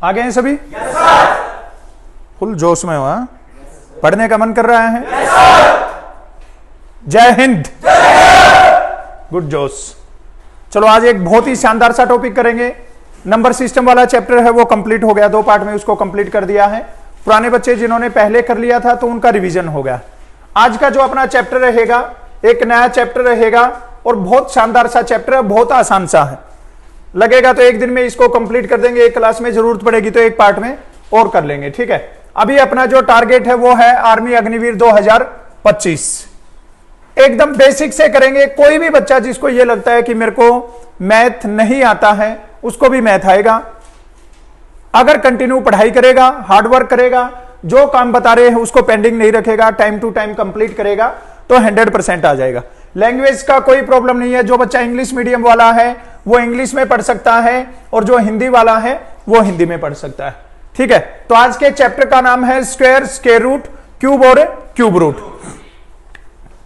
आ गए हैं सभी? फुल जोश में हुआ, पढ़ने का मन कर रहा है? जय हिंद, गुड जोश। चलो आज एक बहुत ही शानदार सा टॉपिक करेंगे। नंबर सिस्टम वाला चैप्टर है वो कंप्लीट हो गया, 2 पार्ट में उसको कंप्लीट कर दिया है। पुराने बच्चे जिन्होंने पहले कर लिया था तो उनका रिवीजन हो गया। आज का जो अपना चैप्टर रहेगा एक नया चैप्टर रहेगा और बहुत शानदार सा चैप्टर है, बहुत आसान सा है। लगेगा तो एक दिन में इसको कंप्लीट कर देंगे, एक क्लास में जरूरत पड़ेगी तो एक पार्ट में और कर लेंगे, ठीक है। अभी अपना जो टारगेट है वो है आर्मी अग्निवीर 2025। एकदम बेसिक से करेंगे। कोई भी बच्चा जिसको ये लगता है कि मेरे को मैथ नहीं आता है उसको भी मैथ आएगा। अगर कंटिन्यू पढ़ाई करेगा, हार्डवर्क करेगा, जो काम बता रहे हैं उसको पेंडिंग नहीं रखेगा, टाइम टू टाइम कंप्लीट करेगा तो 100% आ जाएगा। लैंग्वेज का कोई प्रॉब्लम नहीं है। जो बच्चा इंग्लिश मीडियम वाला है वो इंग्लिश में पढ़ सकता है और जो हिंदी वाला है वो हिंदी में पढ़ सकता है, ठीक है। तो आज के चैप्टर का नाम है स्क्वायर, स्क्वायर रूट, क्यूब और क्यूब रूट।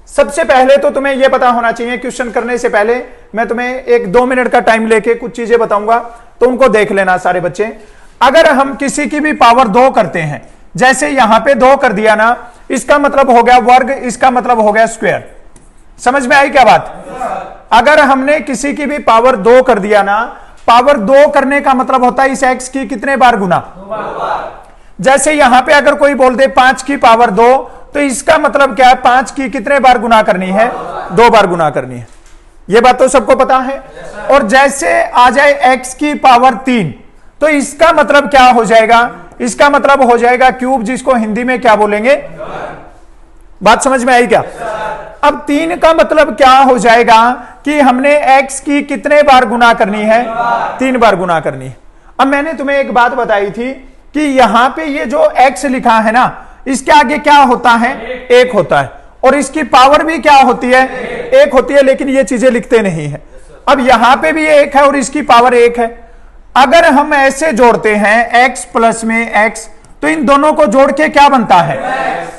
सबसे पहले तो तुम्हें यह पता होना चाहिए, क्वेश्चन करने से पहले मैं तुम्हें 1-2 मिनट का टाइम लेके कुछ चीजें बताऊंगा तो उनको देख लेना सारे बच्चे। अगर हम किसी की भी पावर 2 करते हैं, जैसे यहां पे 2 कर दिया ना, इसका मतलब हो गया वर्ग, इसका मतलब हो गया स्क्वायर। समझ में आई क्या बात? अगर हमने किसी की भी पावर 2 कर दिया ना, पावर 2 करने का मतलब होता है इस एक्स की कितने बार गुना। जैसे यहां पे अगर कोई बोल दे 5 की पावर 2 तो इसका मतलब क्या है, 5 की कितने बार गुना करनी है? 2 बार गुना करनी है। यह बात तो सबको पता है। और जैसे आ जाए x की पावर 3 तो इसका मतलब क्या हो जाएगा? इसका मतलब हो जाएगा क्यूब, जिसको हिंदी में क्या बोलेंगे? बात समझ में आई क्या? अब 3 का मतलब क्या हो जाएगा कि हमने x की कितने बार गुना करनी है? 3 बार गुना करनी है। अब मैंने तुम्हें एक बात बताई थी कि यहां पे ये जो x लिखा है ना, इसके आगे क्या होता है? 1 होता है। और इसकी पावर भी क्या होती है? 1 होती है, लेकिन ये चीजें लिखते नहीं है। अब यहां पे भी 1 है और इसकी पावर 1 है। अगर हम ऐसे जोड़ते हैं x प्लस में x तो इन दोनों को जोड़ के क्या बनता है?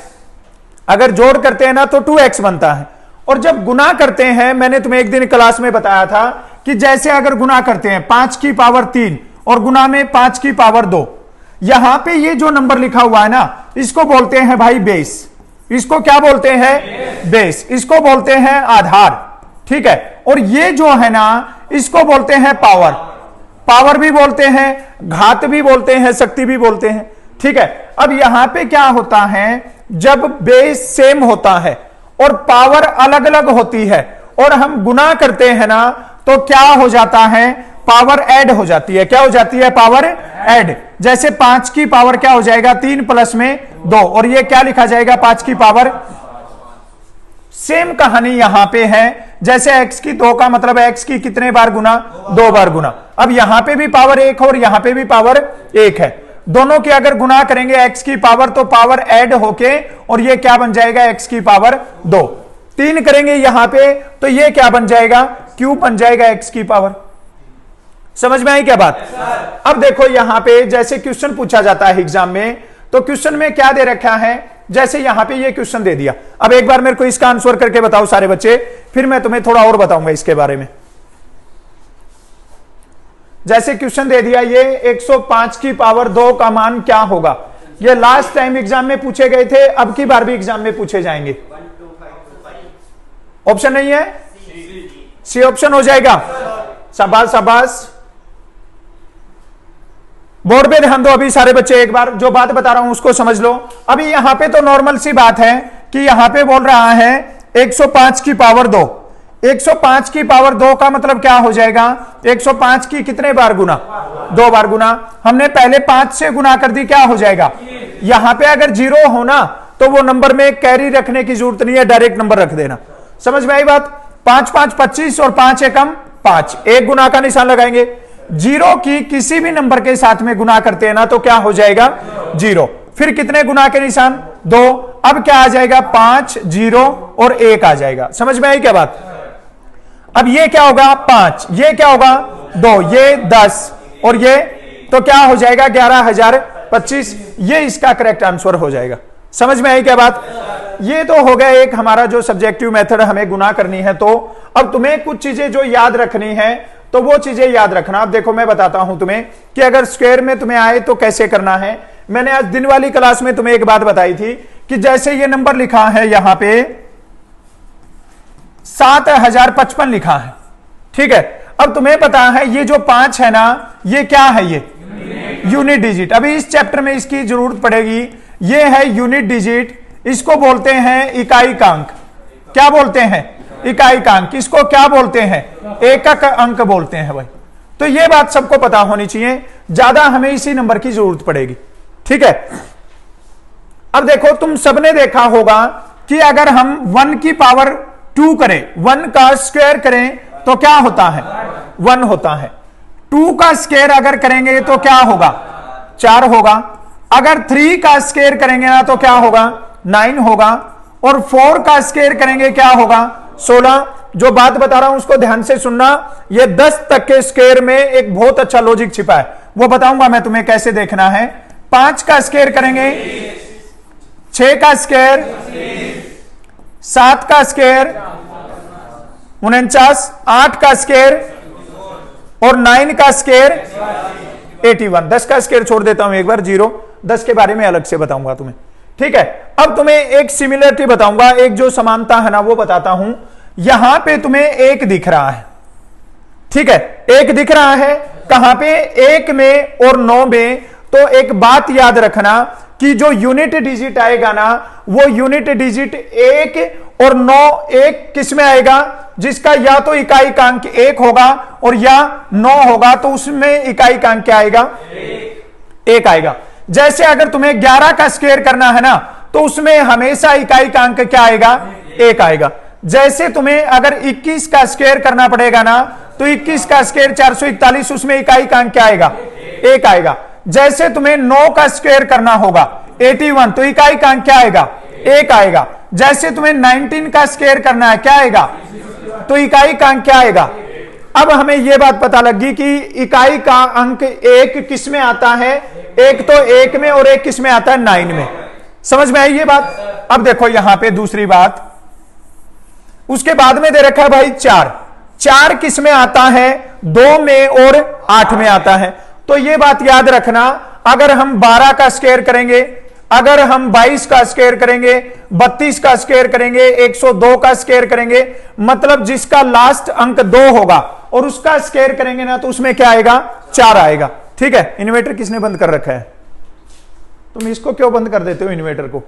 अगर जोड़ करते हैं ना तो 2x बनता है। और जब गुना करते हैं, मैंने तुम्हें एक दिन क्लास में बताया था कि जैसे अगर गुना करते हैं 5 की पावर 3 और गुना में 5 की पावर 2, यहां पे ये जो नंबर लिखा हुआ है ना, इसको बोलते हैं भाई बेस। इसको क्या बोलते हैं? बेस। इसको बोलते हैं आधार, ठीक है। और ये जो है ना, इसको बोलते हैं पावर। पावर भी बोलते हैं, घात भी बोलते हैं, शक्ति भी बोलते हैं, ठीक है। अब यहां पे क्या होता है, जब बेस सेम होता है और पावर अलग अलग होती है और हम गुना करते हैं ना, तो क्या हो जाता है? पावर ऐड हो जाती है। क्या हो जाती है? Power add. जैसे 5 की पावर क्या हो जाएगा? 3 प्लस में 2, और ये क्या लिखा जाएगा? 5 की पावर। सेम कहानी यहां पे है। जैसे x की 2 का मतलब x की कितने बार गुना? 2 बार गुना। अब यहां पे भी पावर 1 और यहां पे भी पावर 1 है। दोनों की अगर गुना करेंगे x की पावर तो पावर ऐड होके और ये क्या बन जाएगा? x की पावर 2। 3 करेंगे यहां पे तो ये क्या बन जाएगा? क्यूब बन जाएगा x की पावर। समझ में आई क्या बात? अब देखो यहां पे जैसे क्वेश्चन पूछा जाता है एग्जाम में, तो क्वेश्चन में क्या दे रखा है? जैसे यहां पे ये क्वेश्चन दे दिया। अब एक बार मेरे को इसका आंसर करके बताओ सारे बच्चे, फिर मैं तुम्हें थोड़ा और बताऊंगा इसके बारे में। जैसे क्वेश्चन दे दिया ये 105 की पावर 2 का मान क्या होगा? ये लास्ट टाइम एग्जाम में पूछे गए थे, अब की बार भी एग्जाम में पूछे जाएंगे। ऑप्शन नहीं है? सी ऑप्शन हो जाएगा। शाबाश शाबाश। बोर्ड पे ध्यान दो अभी सारे बच्चे, एक बार जो बात बता रहा हूं उसको समझ लो। अभी यहां पे तो नॉर्मल सी बात है कि यहां पे बोल रहा है 105 की पावर 2। 105 की पावर 2 का मतलब क्या हो जाएगा? 105 की कितने बार गुना? 2 बार गुना। हमने पहले 5 से गुना कर दी, क्या हो जाएगा? यहां पे अगर 0 होना तो वो नंबर में कैरी रखने की जरूरत नहीं है, डायरेक्ट नंबर रख देना। समझ में आई बात? 5 5 25 और 5 एकम 5, 1 गुना का निशान लगाएंगे। 0 की किसी भी नंबर के साथ में गुना करते हैं ना तो क्या हो जाएगा? 0। फिर कितने गुना के निशान? 2। अब क्या आ जाएगा? 5, 0 और 1 आ जाएगा। समझ में आई क्या बात? अब ये क्या होगा? 5, ये क्या होगा? 2, ये 10 और ये तो क्या हो जाएगा? 11,025। ये इसका करेक्ट आंसर हो जाएगा। समझ में आई क्या बात? ये तो हो गया एक हमारा जो सब्जेक्टिव मेथड हमें गुना करनी है। तो अब तुम्हें कुछ चीजें जो याद रखनी है तो वो चीजें याद रखना। अब देखो मैं बताता हूं तुम्हें कि अगर स्क्वायर में तुम्हें आए तो कैसे करना है। मैंने आज दिन वाली क्लास में तुम्हें एक बात बताई थी कि जैसे ये नंबर लिखा है यहां पे 7055 लिखा है, ठीक है। अब तुम्हें पता है ये जो 5 है ना, ये क्या है, ये यूनिट डिजिट। अभी इस चैप्टर में इसकी जरूरत पड़ेगी। ये है यूनिट डिजिट, इसको बोलते हैं इकाईकांक। क्या बोलते हैं? इकाईकांक। इसको क्या बोलते हैं? एकक अंक बोलते हैं भाई। तो ये बात सबको पता होनी चाहिए, ज्यादा हमें इसी नंबर की जरूरत पड़ेगी, ठीक है। अब देखो तुम सबने देखा होगा कि अगर हम 1 की पावर 2 करें, 1 का स्क्वायर करें तो क्या होता है? 1 होता है। 2 का स्क्वायर अगर करेंगे तो क्या होगा? 4 होगा। अगर 3 का स्क्वायर करेंगे ना तो क्या होगा? 9 होगा। और 4 का स्क्वायर करेंगे क्या होगा? 16। जो बात बता रहा हूं उसको ध्यान से सुनना। ये 10 तक के स्क्वायर में एक बहुत अच्छा लॉजिक छिपा है, वो बताऊंगा मैं तुम्हें कैसे देखना है। 5 का स्क्वायर करेंगे, 6 का स्क्वायर, 7 का स्क्वायर 49, 8 का स्क्वायर और 9 का स्क्वायर 81। 10 का स्क्वायर छोड़ देता हूं एक बार, 0। 10 के बारे में अलग से बताऊंगा तुम्हें, ठीक है। अब तुम्हें एक सिमिलरिटी बताऊंगा, एक जो समानता है ना वो बताता हूं। यहां पे तुम्हें 1 दिख रहा है, ठीक है। 1 दिख रहा है कहां पे? 1 में और 9 में। तो एक बात याद रखना कि जो यूनिट डिजिट आएगा ना, वो यूनिट डिजिट 1 और 9, एक किस में आएगा? जिसका या तो इकाईकांक 1 होगा और या 9 होगा, तो उसमें इकाईकांक क्या आएगा? 1 आएगा। जैसे अगर तुम्हें 11 का स्क्वायर करना है ना, तो उसमें हमेशा इकाईकांक क्या आएगा? 1 आएगा। जैसे तुम्हें अगर 21 का स्क्वायर करना पड़ेगा ना, तो 21 का स्क्वायर 441, उसमें इकाईकांक क्या आएगा? 1 आएगा। जैसे तुम्हें 9 का स्क्वायर करना होगा 81, तो इकाईकांक क्या आएगा? 1 आएगा। जैसे तुम्हें 19 का स्क्वायर करना है, क्या आएगा? तो इकाईकांक क्या आएगा? अब हमें यह बात पता लगी कि इकाई का अंक 1 किस में आता है? एक तो 1 में और एक किस में आता है? 9 में। समझ में आई ये बात? अब देखो यहां पे दूसरी बात, उसके बाद में दे रखा है भाई 4। 4 किस में आता है? 2 में और 8 में आता है। तो ये बात याद रखना, अगर हम 12 का स्क्वायर करेंगे, अगर हम 22 का स्क्वायर करेंगे, 32 का स्क्वायर करेंगे, 102 का स्क्वायर करेंगे, मतलब जिसका लास्ट अंक 2 होगा और उसका स्क्वायर करेंगे ना, तो उसमें क्या आएगा? 4 आएगा, ठीक है। इन्वर्टर किसने बंद कर रखा है? तुम इसको क्यों बंद कर देते हो? इन्वर्टर को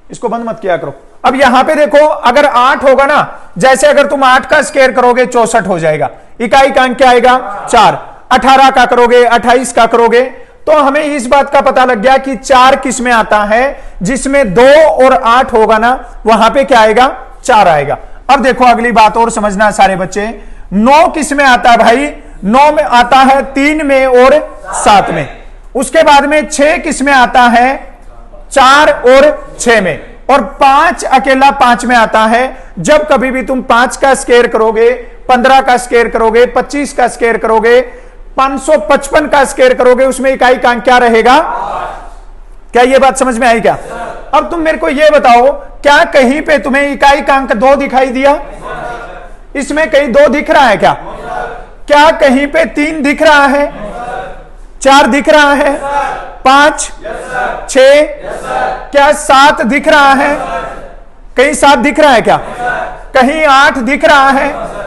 इसको बंद मत किया करो। अब यहां पे देखो, अगर 8 होगा ना, जैसे अगर तुम 8 का स्क्वायर करोगे 64 हो जाएगा, इकाईकांक क्या आएगा? 4। 18 का करोगे, 28 का करोगे, तो हमें इस बात का पता लग गया कि 4 किस में आता है? जिसमें 2 और 8 होगा ना, वहां पे क्या आएगा? 4 आएगा। अब देखो अगली बात और समझना सारे बच्चे, 9 किस में आता है भाई? 9 में आता है 3 में और 7 में। उसके बाद में 6 किस में आता है? 4 और 6 में। और 5 अकेला 5 में आता है। जब कभी भी तुम 5 का स्क्वायर करोगे, 15 का स्क्वायर करोगे, 25 का स्क्वायर करोगे, 555 का स्क्वायर करोगे, उसमें इकाईकांक क्या रहेगा? क्या ये बात समझ में आई क्या? अब तुम मेरे को ये बताओ, क्या कहीं पे तुम्हें इकाईकांक 2 दिखाई दिया? इसमें कहीं 2 दिख रहा है क्या? क्या कहीं पे 3 दिख रहा है? 4 दिख रहा है? 5, 6, क्या 7 दिख रहा है? कहीं 7 दिख रहा है क्या? कहीं 8 दिख रहा है?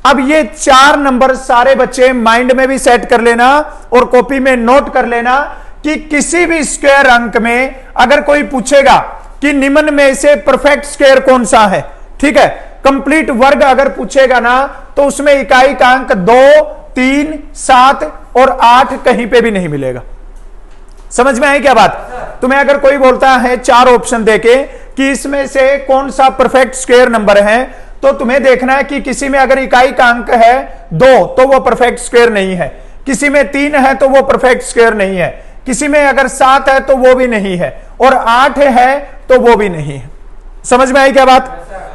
अब ये 4 नंबर सारे बच्चे माइंड में भी सेट कर लेना और कॉपी में नोट कर लेना कि किसी भी स्क्वायर अंक में अगर कोई पूछेगा कि निम्न में से परफेक्ट स्क्वायर कौन सा है, ठीक है, कंप्लीट वर्ग अगर पूछेगा ना, तो उसमें इकाईकांक 2, 3, 7 और 8 कहीं पे भी नहीं मिलेगा। समझ में आई क्या बात? तुम्हें अगर कोई बोलता है 4 ऑप्शन देके कि इसमें से कौन सा परफेक्ट स्क्वायर नंबर है, तो तुम्हें देखना है कि किसी में अगर इकाई का अंक है 2 तो वो परफेक्ट स्क्वायर नहीं है, किसी में 3 है तो वो परफेक्ट स्क्वायर नहीं है, किसी में अगर 7 है तो वो भी नहीं है, और 8 है तो वो भी नहीं है। समझ में आई क्या बात?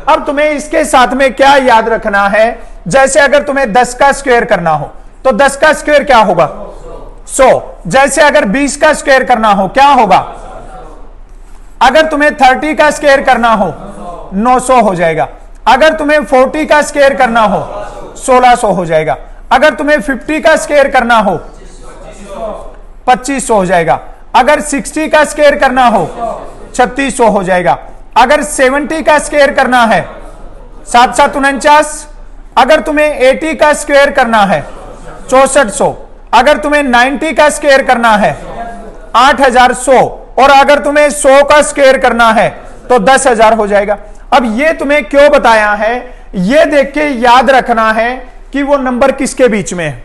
अब तुम्हें इसके साथ में क्या याद रखना है, जैसे अगर तुम्हें 10 का स्क्वायर करना हो तो 10 का स्क्वायर क्या होगा? 100। जैसे अगर 20 का स्क्वायर करना हो क्या होगा? अगर तुम्हें 30 का स्क्वायर करना हो 900 हो जाएगा। अगर तुम्हें 40 का स्क्वायर करना हो 1600 हो जाएगा। अगर तुम्हें 50 का स्क्वायर करना हो 2500 हो जाएगा। अगर 60 का स्क्वायर करना हो 3600 हो जाएगा। अगर 70 का स्क्वायर करना है 7 7 49। अगर तुम्हें 80 का स्क्वायर करना है 6400। अगर तुम्हें 90 का स्क्वायर करना है 8100 और अगर तुम्हें 100 का स्क्वायर करना है तो 10,000 हो जाएगा। अब ये तुम्हें क्यों बताया है, ये देख के याद रखना है कि वो नंबर किसके बीच में है।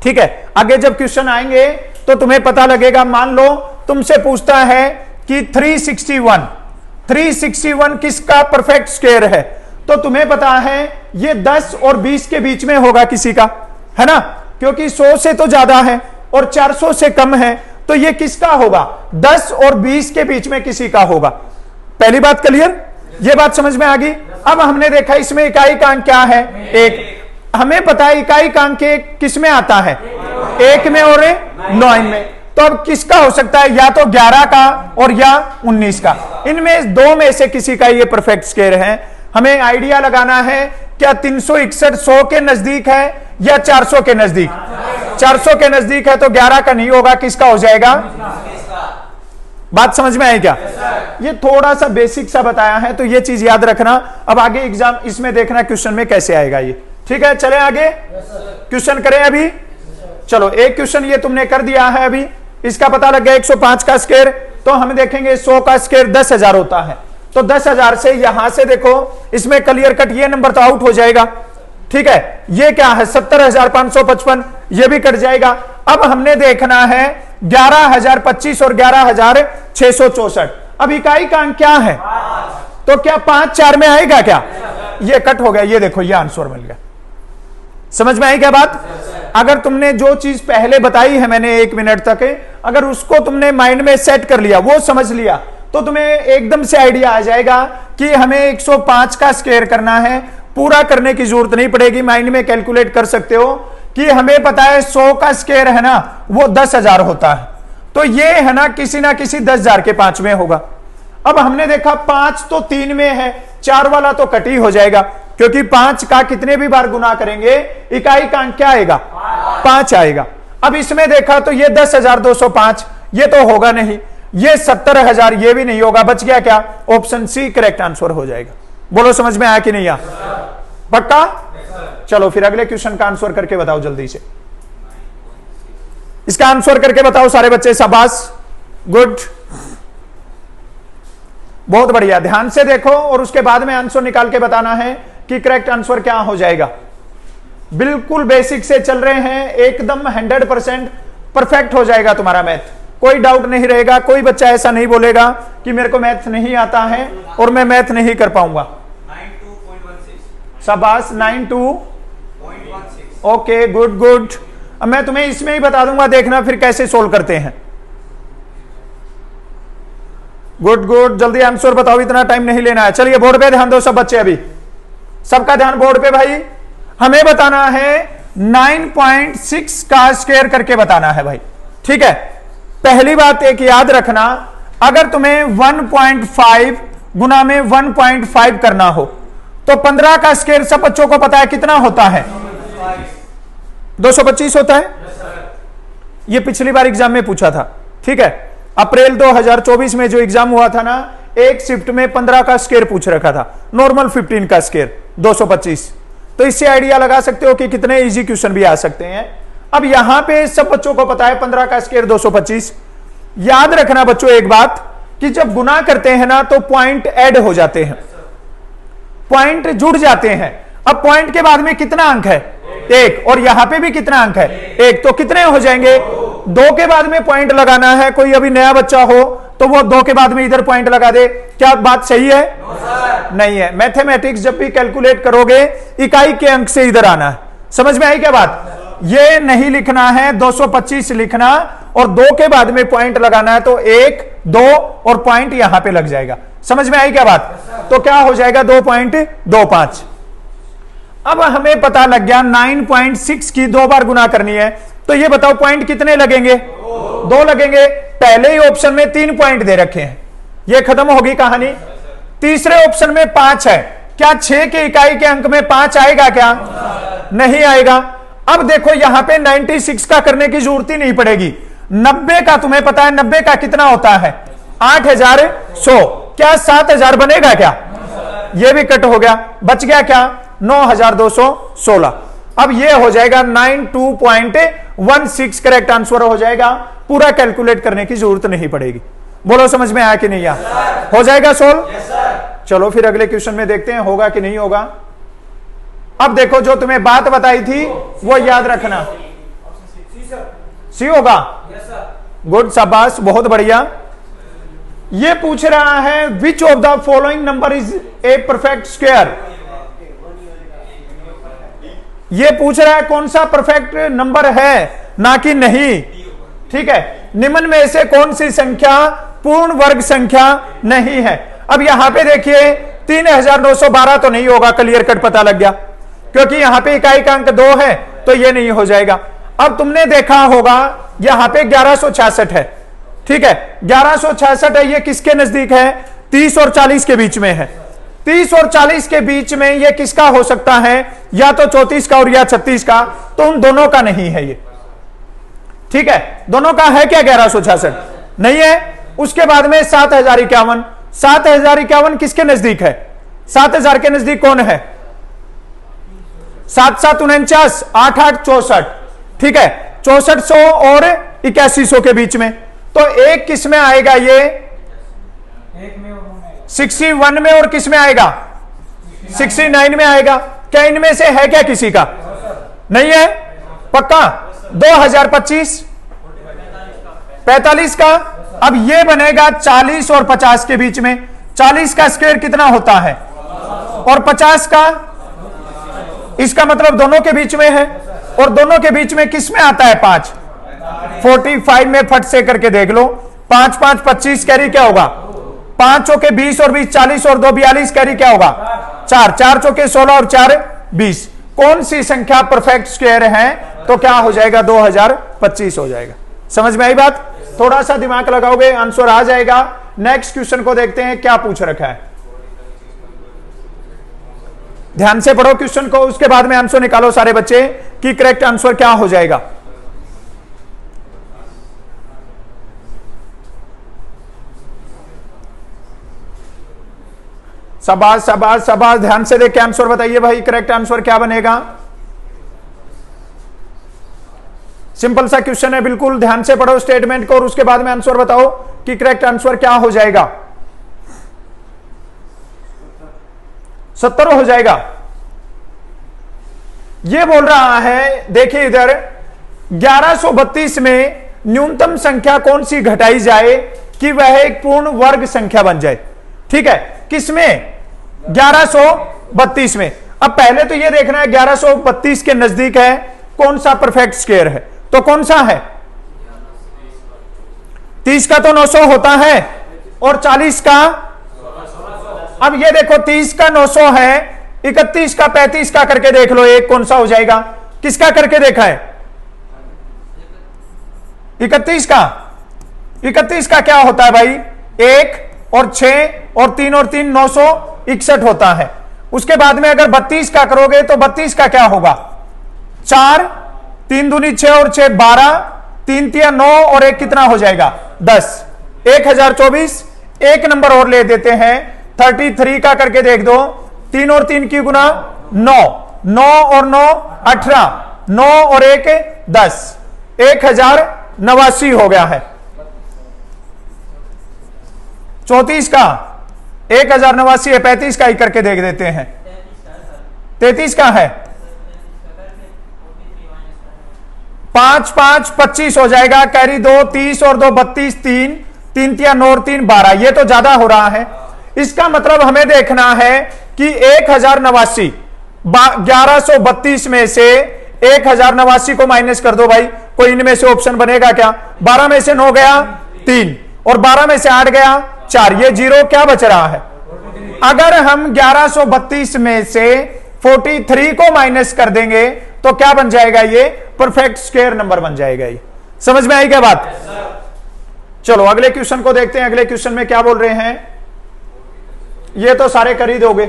ठीक है, आगे जब क्वेश्चन आएंगे तो तुम्हें पता लगेगा। मान लो तुमसे पूछता है कि 361 किसका परफेक्ट स्क्वायर है, तो तुम्हें पता है ये 10 और 20 के बीच में होगा किसी का, है ना, क्योंकि 100 से तो ज्यादा है और 400 से कम है, तो ये किसका होगा, 10 और 20 के बीच में किसी का होगा। पहली बात क्लियर, ये बात समझ में आ गई। अब हमने देखा इसमें इकाई कांक क्या है, एक। हमें पता है इकाई कांक के किस में आता है, 1 में और 9 में। तो अब किसका हो सकता है, या तो 11 का और या 19 का। इनमें दो में से किसी का ये परफेक्ट स्क्वायर है। हमें आइडिया लगाना है क्या 361 100 के नजदीक है या 400 के नजदीक। 400 के नजदीक है तो 11 का नहीं होगा, किसका हो जाएगा। बात समझ में आई क्या? ये थोड़ा सा बेसिक सा बताया है तो ये चीज याद रखना। अब आगे एग्जाम इसमें देखना क्वेश्चन में कैसे आएगा ये। ठीक है, चले आगे क्वेश्चन करें अभी। चलो एक क्वेश्चन ये तुमने कर दिया है अभी, इसका पता लग गया 105 का स्क्वायर। तो हम देखेंगे 100 का स्क्वायर 10,000 होता है, तो 10,000 से यहां से देखो इसमें क्लियर कट ये नंबर तो आउट हो जाएगा। ठीक है, ये क्या है 70,555, ये भी कट जाएगा। अब हमने देखना है 11,025 और 11,664। अब इकाई कांक क्या है, तो क्या 5 4 में आएगा क्या, ये कट हो गया। ये देखो ये आंसर मिल गया। समझ में आई क्या बात? अगर तुमने जो चीज पहले बताई है मैंने 1 मिनट तक, अगर उसको तुमने माइंड में सेट कर लिया, वो समझ लिया, तो तुम्हें एकदम से आइडिया आ जाएगा कि हमें 105 का स्क्वायर करना है। पूरा करने की जरूरत नहीं पड़ेगी, माइंड में कैलकुलेट कर सकते हो कि हमें पता है 100 का स्क्वायर है ना वो 10,000 होता है, तो ये है ना किसी 10,000 के 5 में होगा। अब हमने देखा 5 तो 3 में है, 4 वाला तो कट ही हो जाएगा, क्योंकि 5 का कितने भी बार गुना करेंगे इकाई कांक क्या आएगा, 5 आएगा। अब इसमें देखा तो ये 10,205, ये तो होगा नहीं। ये 70,000, ये भी नहीं होगा। बच गया क्या, ऑप्शन सी करेक्ट आंसर हो जाएगा। बोलो समझ में आया कि नहीं आया, पक्का? चलो फिर अगले क्वेश्चन का आंसर करके बताओ जल्दी से। इसका आंसर करके बताओ सारे बच्चे, शाबाश, गुड, बहुत बढ़िया। ध्यान से देखो और उसके बाद में आंसर निकाल के बताना है कि करेक्ट आंसर क्या हो जाएगा। बिल्कुल बेसिक से चल रहे हैं, एकदम 100% परफेक्ट हो जाएगा तुम्हारा मैथ, कोई डाउट नहीं रहेगा। कोई बच्चा ऐसा नहीं बोलेगा कि मेरे को मैथ नहीं आता है और मैं मैथ नहीं कर पाऊंगा। 92.16 शाबाश, 92.16 ओके, गुड गुड। अब मैं तुम्हें इसमें ही बता दूंगा, देखना फिर कैसे सोल्व करते हैं। गुड गुड, जल्दी आंसर बताओ, इतना टाइम नहीं लेना है। चलिए बोर्ड पे ध्यान दो सब बच्चे, अभी सबका ध्यान बोर्ड पे भाई। हमें बताना है 9.6 का स्क्वायर करके बताना है भाई। ठीक है, पहली बात एक याद रखना, अगर तुम्हें 1.5 गुना में 1.5 करना हो तो 15 का स्क्वायर सब बच्चों को पता है कितना होता है, 225 होता है। ये पिछली बार एग्जाम में पूछा था। ठीक है, अप्रैल 2024 में जो एग्जाम हुआ था ना, एक शिफ्ट में 15 का स्क्वायर पूछ रखा था, नॉर्मल 15 का स्क्वायर 225। तो इससे आइडिया लगा सकते हो कि कितने इजी क्वेश्चन भी आ सकते हैं। अब यहां पे सब बच्चों को पता है 15 का स्क्वायर 225। याद रखना बच्चों एक बात कि जब गुना करते हैं ना तो पॉइंट ऐड हो जाते हैं, पॉइंट जुड़ जाते हैं। अब पॉइंट के बाद में कितना अंक है, 1, और यहां पे भी कितना अंक है, 1, तो कितने हो जाएंगे, 2 के बाद में पॉइंट लगाना है। कोई अभी नया बच्चा हो तो वो 2 के बाद में इधर पॉइंट लगा दे, क्या बात सही है? नहीं है। मैथमेटिक्स जब भी कैलकुलेट करोगे इकाई के अंक से इधर आना है। समझ में आई क्या बात? ये नहीं लिखना है 225 लिखना और 2 के बाद में पॉइंट लगाना है, तो 1 2 और पॉइंट यहां पे लग जाएगा। समझ में आई क्या बात? तो क्या हो जाएगा 2.25। अब हमें पता लग गया 9.6 की 2 बार गुना करनी है, तो ये बताओ पॉइंट कितने लगेंगे, 2 लगेंगे। पहले ही ऑप्शन में 3 पॉइंट दे रखे हैं, ये खत्म होगी कहानी। तीसरे ऑप्शन में 5 है, क्या 6 के इकाई के अंक में 5 आएगा क्या? नहीं आएगा। अब देखो यहां पे 96 का करने की जरूरत ही नहीं पड़ेगी। 90 का तुम्हें पता है, 90 का कितना होता है? 8100। क्या 7000 बनेगा क्या? ये भी कट हो गया, बच गया क्या? 9216। अब ये हो जाएगा 92.16 करेक्ट आंसर हो जाएगा। पूरा कैलकुलेट करने की जरूरत नहीं पड़ेगी। बोलो समझ में आया कि नहीं आया? हो जाएगा सोल्व? चलो फिर अगले क्वेश्चन में देखते हैं होगा कि नहीं होगा। अब देखो जो तुम्हें बात बताई थी वो याद रखना। सी होगा? गुड, शाबाश, बहुत बढ़िया। ये पूछ रहा है which of the following number is a perfect square. ये पूछ रहा है कौन सा परफेक्ट नंबर है, ना कि नहीं। ठीक है, निम्न में से कौन सी संख्या पूर्ण वर्ग संख्या नहीं है। अब यहां पे देखिए 3912 तो नहीं होगा, क्लियर कट पता लग गया, क्योंकि यहां पे इकाई का अंक 2 है तो ये नहीं हो जाएगा। अब तुमने देखा होगा यहां पे 1166 है। ठीक है, 1166 है, ये किसके नजदीक है? 30 और 40 के बीच में है। 30 और 40 के बीच में ये किसका हो सकता है? या तो 34 का और या 36 का। तो उन दोनों का नहीं है ये। ठीक है, दोनों का है क्या 1166? नहीं है। उसके बाद में 7051। 7051 किसके नजदीक है? 7000 के नजदीक कौन है? 7 7 49, 8 8 64। ठीक है, 6400 और 8100 के बीच में। तो एक किस में आएगा? ये 61 में, और किस में आएगा? 69 में आएगा। क्या इनमें से है क्या किसी का? नहीं है, पक्का? 2025, 45 का। अब ये बनेगा 40 और 50 के बीच में। 40 का स्क्वायर कितना होता है? और 50 का? इसका मतलब दोनों के बीच में है। और दोनों के बीच में किस में आता है? 5। 45 में फट से करके देख लो। 5 5 25, कैरी क्या होगा? 5 चौके 20 और 20 40 और 2 42, कैरी क्या होगा? 4 4 चौके 16 और 4 20। कौन सी संख्या परफेक्ट स्क्वायर है? तो क्या हो जाएगा? 2025 हो जाएगा। समझ में आई बात? थोड़ा सा दिमाग लगाओगे आंसर आ जाएगा। नेक्स्ट क्वेश्चन को देखते हैं क्या पूछ रखा है। ध्यान से पढ़ो क्वेश्चन को, उसके बाद में आंसर निकालो सारे बच्चे कि करेक्ट आंसर क्या हो जाएगा। शाबाश शाबाश शाबाश, ध्यान से देख के आंसर बताइए भाई, करेक्ट आंसर क्या बनेगा। सिंपल सा क्वेश्चन है, बिल्कुल ध्यान से पढ़ो स्टेटमेंट को और उसके बाद में आंसर बताओ कि करेक्ट आंसर क्या हो जाएगा। 70 हो जाएगा। ये बोल रहा है, देखिए इधर 1132 में न्यूनतम संख्या कौन सी घटाई जाए कि वह एक पूर्ण वर्ग संख्या बन जाए। ठीक है, किसमें? 1132 में। अब पहले तो ये देखना है 1132 के नजदीक है कौन सा परफेक्ट स्क्वायर है। तो कौन सा है? 30 का तो 900 होता है और 40 का। अब ये देखो 30 का 900 है, 31 का 35 का करके देख लो, एक कौन सा हो जाएगा? किसका करके देखा है? 31 का। 31 का क्या होता है भाई? 1 और 6 और 3 और 3 961 होता है। उसके बाद में अगर 32 का करोगे तो 32 का क्या होगा? 4 3 दूनी 6 और 6 12, 3 3 9 और 1 कितना हो जाएगा? 10। 1024। एक नंबर और ले देते हैं, 33 का करके देख दो। 3 और 3 की गुना 9, 9 और 9 18, 9 और 1 10, 1089 हो गया है। 34 का 1089 है, 35 का ही करके देख देते हैं। 33 का है 5 5 25 हो जाएगा, कैरी 2 30 और 2 32, 3 3 3 9 और 3 12। ये तो ज्यादा हो रहा है। इसका मतलब हमें देखना है कि 1089 1132 में से 1089 को माइनस कर दो भाई, कोई इनमें से ऑप्शन बनेगा क्या? 12 में से 9 गया 3 और 12 में से 8 गया 4, ये 0 क्या बच रहा है? अगर हम 1132 में से 43 को माइनस कर देंगे तो क्या बन जाएगा? ये परफेक्ट स्क्वायर नंबर बन जाएगा। ये समझ में आई क्या बात? चलो अगले क्वेश्चन को देखते हैं। अगले क्वेश्चन में क्या बोल रहे हैं? ये तो सारे कर ही दोगे।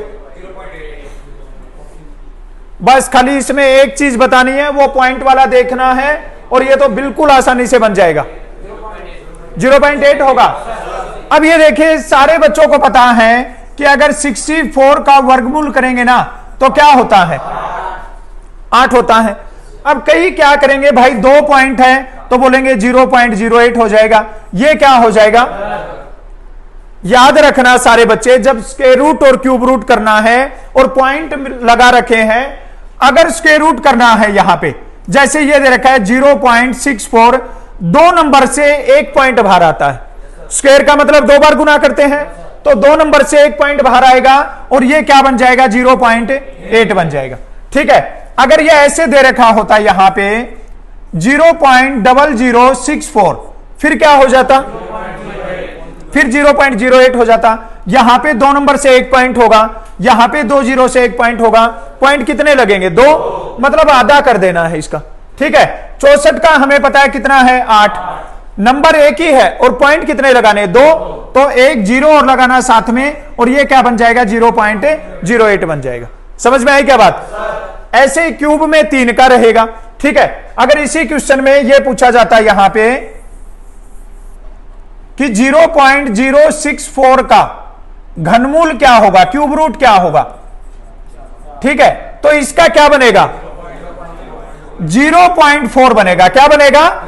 बस खाली इसमें एक चीज बतानी है, वो पॉइंट वाला देखना है, और ये तो बिल्कुल आसानी से बन जाएगा। 0.8 होगा। अब ये देखिए, सारे बच्चों को पता है कि अगर 64 का वर्गमूल करेंगे ना तो क्या होता है, 8 होता है। अब कई क्या करेंगे भाई, 2 पॉइंट है तो बोलेंगे 0.08 हो जाएगा। ये क्या हो जाएगा, याद रखना सारे बच्चे, जब स्क्वायर रूट और क्यूब रूट करना है और पॉइंट लगा रखे हैं, अगर स्क्वायर रूट करना है यहां पे, जैसे ये दे रखा है 0.64, 2 नंबर से 1 पॉइंट बाहर आता है। स्क्वायर का मतलब 2 बार गुना करते हैं, तो 2 नंबर से 1 पॉइंट बाहर आएगा और ये क्या बन जाएगा, 0.8 बन जाएगा। ठीक है, अगर ये ऐसे दे रखा होता यहां पे 0.0064, फिर क्या हो जाता, फिर 0.08 हो जाता। यहां पे 2 नंबर से 1 पॉइंट होगा, यहां पे 2 जीरो से 1 पॉइंट होगा। पॉइंट कितने लगेंगे, 2, मतलब आधा कर देना है इसका। ठीक है, 64 का हमें पता है कितना है, 8, नंबर एक ही है और पॉइंट कितने लगाने, 2, तो 1 जीरो और लगाना साथ में, और ये क्या बन जाएगा, 0.08 बन जाएगा। समझ में आई क्या बात। ऐसे क्यूब में 3 का रहेगा। ठीक है, अगर इसी क्वेश्चन में ये पूछा जाता है यहां पे कि 0.064 का घनमूल क्या होगा, क्यूब रूट क्या होगा, ठीक है, तो इसका क्या बनेगा, 0.4 बनेगा। क्या बनेगा,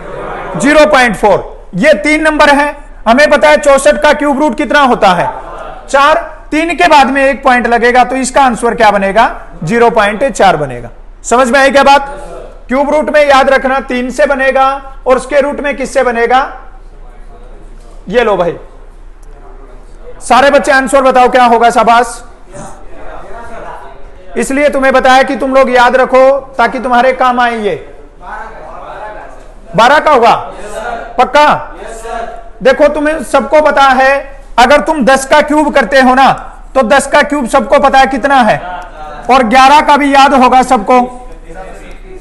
0.4। ये 3 नंबर है, हमें पता है 64 का क्यूब रूट कितना होता है, 4, 3 के बाद में 1 पॉइंट लगेगा, तो इसका आंसर क्या बनेगा, 0.4 बनेगा। समझ में आई क्या बात। क्यूब रूट में याद रखना 3 से बनेगा, और स्क्वायर रूट में किससे बनेगा, ये लो भाई, सारे बच्चे आंसर बताओ क्या होगा, शाबाश। इसलिए तुम्हें बताया कि तुम लोग याद रखो ताकि तुम्हारे काम आए। ये 12 का होगा, पक्का। देखो तुम्हें सबको पता है, अगर तुम 10 का क्यूब करते हो ना, तो 10 का क्यूब सबको पता है कितना है, और 11 का भी याद होगा सबको,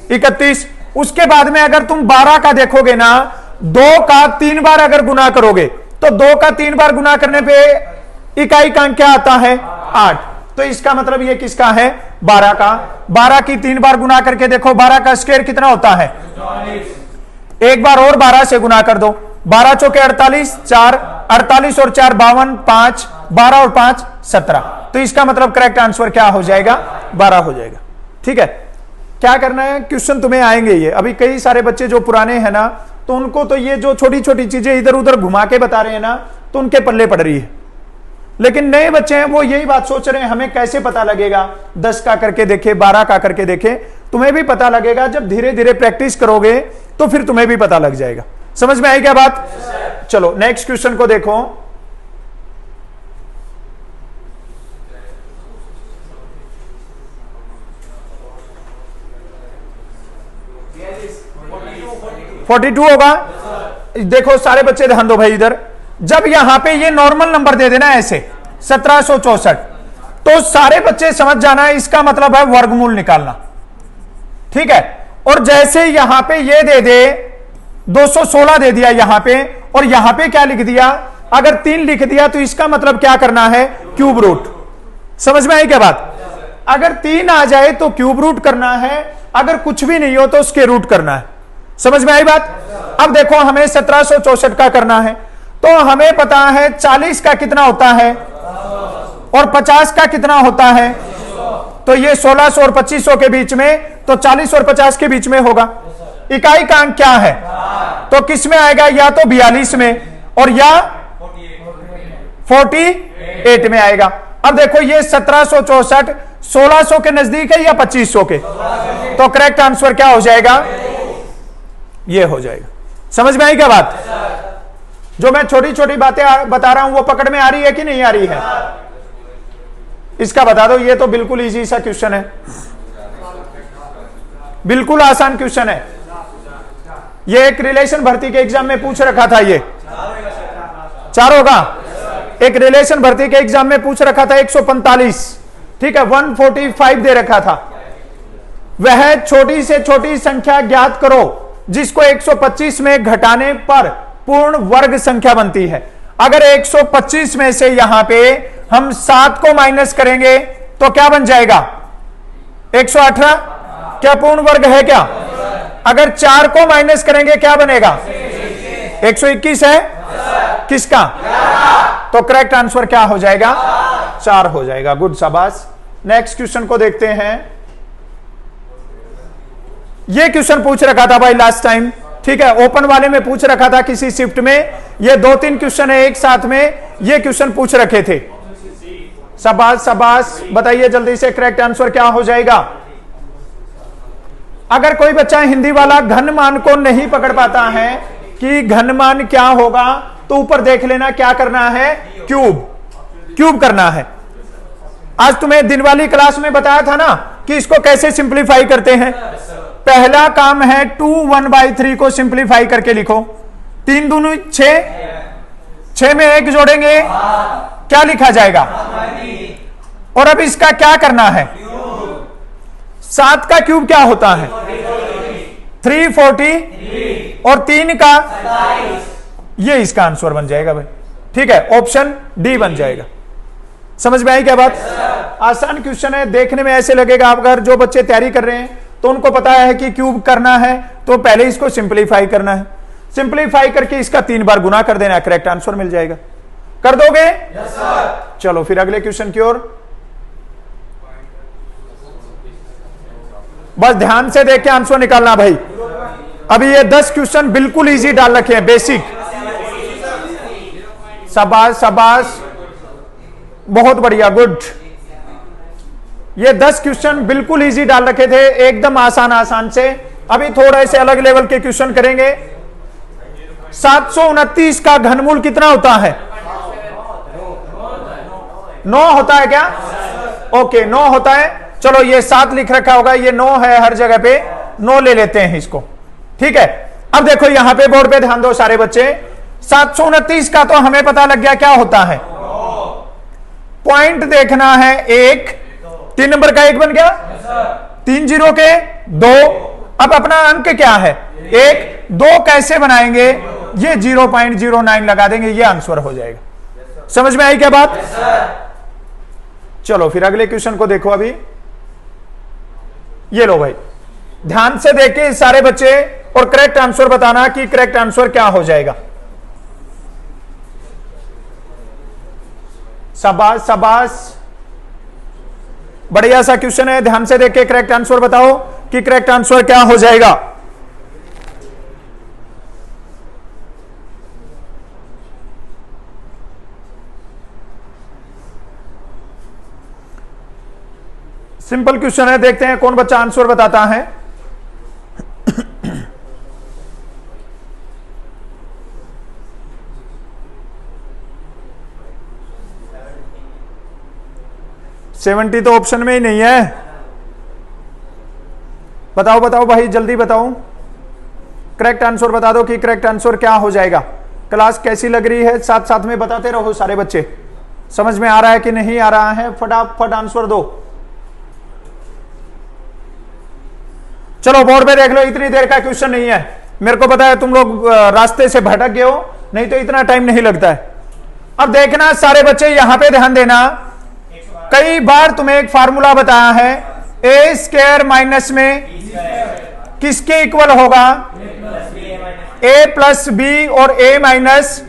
31। उसके बाद में अगर तुम 12 का देखोगे ना, 2 का 3 बार अगर गुना करोगे, तो 2 का 3 बार गुना करने पे इकाई का अंक क्या आता है, 8। तो इसका मतलब ये किसका है, 12 का। 12 की 3 बार गुना करके देखो, 12 का स्क्वायर कितना होता है, 1 बार और 12 से गुना कर दो, 12 चौके 48, 4, 48 और 4 52, 5, 12 और 5 17। तो इसका मतलब करेक्ट आंसर क्या हो जाएगा, 12 हो जाएगा। ठीक है, क्या करना है, क्वेश्चन तुम्हें आएंगे ये। अभी कई सारे बच्चे जो पुराने हैं ना, तो उनको तो ये जो छोटी छोटी चीजें इधर उधर घुमा के बता रहे हैं ना, तो उनके पल्ले पड़ रही है। लेकिन नए बच्चे हैं, वो यही बात सोच रहे हैं, हमें कैसे पता लगेगा, 10 का करके देखे, 12 का करके देखे। तुम्हें भी पता लगेगा, जब धीरे धीरे प्रैक्टिस करोगे तो फिर तुम्हें भी पता लग जाएगा। समझ में आई क्या बात। चलो नेक्स्ट क्वेश्चन को देखो। फोर्टी 42 होगा। देखो सारे बच्चे ध्यान दो भाई इधर, जब यहां पे ये नॉर्मल नंबर दे देना ऐसे 1764, तो सारे बच्चे समझ जाना इसका मतलब है वर्गमूल निकालना। ठीक है, और जैसे यहां पे ये दे दे 216 दे दिया यहां पे, और यहां पे क्या लिख दिया, अगर 3 लिख दिया, तो इसका मतलब क्या करना है, क्यूब रूट। समझ में आई क्या बात। अगर 3 आ जाए तो क्यूब रूट करना है, अगर कुछ भी नहीं हो तो स्क्वायर रूट करना है। समझ में आई बात। अब देखो हमें 1764 का करना है, तो हमें पता है 40 का कितना होता है और 50 का कितना होता है, तो ये 1600 और 2500 के बीच में, तो 40 और 50 के बीच में होगा। इकाई का अंक क्या है, तो किस में आएगा, या तो 42 में और या 48 में आएगा। अब देखो ये 1764 1600 के नजदीक है या 2500 के, तो करेक्ट आंसर क्या हो जाएगा, ये हो जाएगा। समझ में आई क्या बात। जो मैं छोटी छोटी बातें बता रहा हूं वो पकड़ में आ रही है कि नहीं आ रही है, इसका बता दो। ये तो बिल्कुल इजी सा क्वेश्चन है, बिल्कुल आसान क्वेश्चन है। ये एक रिलेशन भर्ती के एग्जाम में पूछ रखा था, ये 4 होगा। एक रिलेशन भर्ती के एग्जाम में पूछ रखा था 145, ठीक है, 145 दे रखा था। वह छोटी से छोटी संख्या ज्ञात करो जिसको 125 में घटाने पर पूर्ण वर्ग संख्या बनती है। अगर 125 में से यहां पे हम 7 को माइनस करेंगे तो क्या बन जाएगा, 118 क्या पूर्ण वर्ग है क्या? अगर 4 को माइनस करेंगे क्या बनेगा? 121 है किसका? तो करेक्ट आंसर क्या हो जाएगा? 4 हो जाएगा। गुड, शाबाश। नेक्स्ट क्वेश्चन को देखते हैं। ये क्वेश्चन पूछ रखा था भाई लास्ट टाइम, ठीक है, ओपन वाले में पूछ रखा था किसी शिफ्ट में। ये 2-3 क्वेश्चन है एक साथ में, ये क्वेश्चन पूछ रखे थे। शाबाश शाबाश, बताइए जल्दी से करेक्ट आंसर क्या हो जाएगा। अगर कोई बच्चा हिंदी वाला घनमान को नहीं पकड़ पाता है कि घनमान क्या होगा, तो ऊपर देख लेना क्या करना है, क्यूब करना है। आज तुम्हें दिन वाली क्लास में बताया था ना कि इसको कैसे सिंप्लीफाई करते हैं। पहला काम है 2 1/3 को सिंप्लीफाई करके लिखो। 3 दूनी 6, 6 में 1 जोड़ेंगे क्या लिखा जाएगा? और अब इसका क्या करना है? 7 का क्यूब क्या होता है? 340 और 3 का, ये इसका आंसर बन जाएगा भाई, ठीक है, ऑप्शन डी बन जाएगा। समझ में आई क्या बात? आसान क्वेश्चन है, देखने में ऐसे लगेगा, अगर जो बच्चे तैयारी कर रहे हैं तो उनको पता है कि क्यूब करना है तो पहले इसको सिंप्लीफाई करना है, सिंप्लीफाई करके इसका 3 बार गुना कर देना, करेक्ट आंसर मिल जाएगा। कर दोगे? Yes sir. चलो फिर अगले क्वेश्चन की ओर। बस ध्यान से देख के आंसर निकालना भाई। अभी ये 10 क्वेश्चन बिल्कुल इजी डाल रखे हैं, बेसिक। शाबाश शाबाश, बहुत बढ़िया, गुड। ये 10 क्वेश्चन बिल्कुल इजी डाल रखे थे, एकदम आसान से। अभी थोड़े से अलग लेवल के क्वेश्चन करेंगे। 729 का घनमूल कितना होता है? 9 होता है क्या? ओके, 9 होता है। चलो ये 7 लिख रखा होगा, ये 9 है हर जगह पे, 9 ले लेते हैं इसको, ठीक है। अब देखो यहां पे बोर्ड पे ध्यान दो सारे बच्चे। 729 का तो हमें पता लग गया क्या होता है। पॉइंट देखना है 1, 3 नंबर का 1 बन गया, 3 जीरो के 2। अब अपना अंक क्या है? 1, 2 कैसे बनाएंगे? ये 0.09 लगा देंगे, ये आंसर हो जाएगा। समझ में आई क्या बात? चलो फिर अगले क्वेश्चन को देखो। अभी ये लो भाई, ध्यान से देखे सारे बच्चे और करेक्ट आंसर बताना कि करेक्ट आंसर क्या हो जाएगा। शाबाश शाबाश, बढ़िया सा क्वेश्चन है, ध्यान से देख के करेक्ट आंसर बताओ कि करेक्ट आंसर क्या हो जाएगा। सिंपल क्वेश्चन है, देखते हैं कौन बच्चा आंसर बताता है। सेवेंटी तो ऑप्शन में ही नहीं है। बताओ बताओ भाई, जल्दी बताओ, करेक्ट आंसर बता दो कि करेक्ट आंसर क्या हो जाएगा। क्लास कैसी लग रही है? साथ साथ में बताते रहो सारे बच्चे। समझ में आ रहा है कि नहीं आ रहा है? फटाफट आंसर दो। चलो बोर्ड पे देख लो, इतनी देर का क्वेश्चन नहीं है। मेरे को पता है तुम लोग रास्ते से भटक गए हो, नहीं तो इतना टाइम नहीं लगता है। अब देखना सारे बच्चे, यहां पे ध्यान देना। कई बार तुम्हें एक फार्मूला बताया है, ए स्क्वायर माइनस में किसके इक्वल होगा? ए प्लस बी और ए माइनस।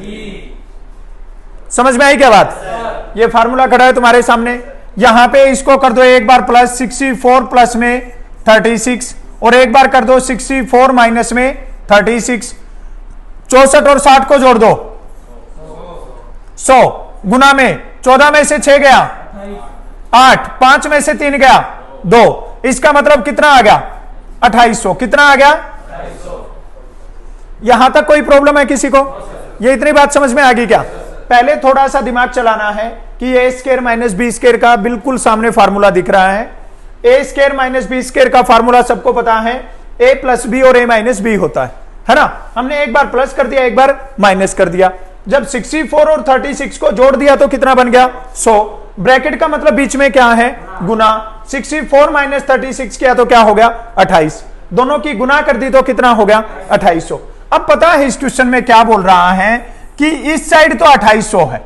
समझ में आई क्या बात? ये फार्मूला खड़ा है तुम्हारे सामने, यहां पे इसको कर दो एक बार प्लस 64 प्लस में 36, और एक बार कर दो 64 माइनस में 36। 64 और 60 को जोड़ दो 100, गुना में 14 में से 6 गया 8, 5 में से 3 गया 2, इसका मतलब कितना आ गया? 2800। कितना आ गया? यहां तक कोई प्रॉब्लम है किसी को? ये इतनी बात समझ में आ गई क्या? पहले थोड़ा सा दिमाग चलाना है कि ए स्क्वायर माइनस बी स्क्वायर का बिल्कुल सामने फार्मूला दिख रहा है। ए स्क्वायर माइनस बी स्क्वायर का फार्मूला सबको पता है, ए प्लस बी और ए माइनस बी होता है ना। हमने एक बार प्लस कर दिया, एक बार माइनस कर दिया। जब 64 और 36 को जोड़ दिया तो कितना बन गया? 100। ब्रैकेट का मतलब बीच में क्या है? गुना। 64 माइनस 36 किया तो क्या हो गया? 28। दोनों की गुना कर दी तो कितना हो गया? 2800। अब पता है इस क्वेश्चन में क्या बोल रहा है कि इस साइड तो 2800 है,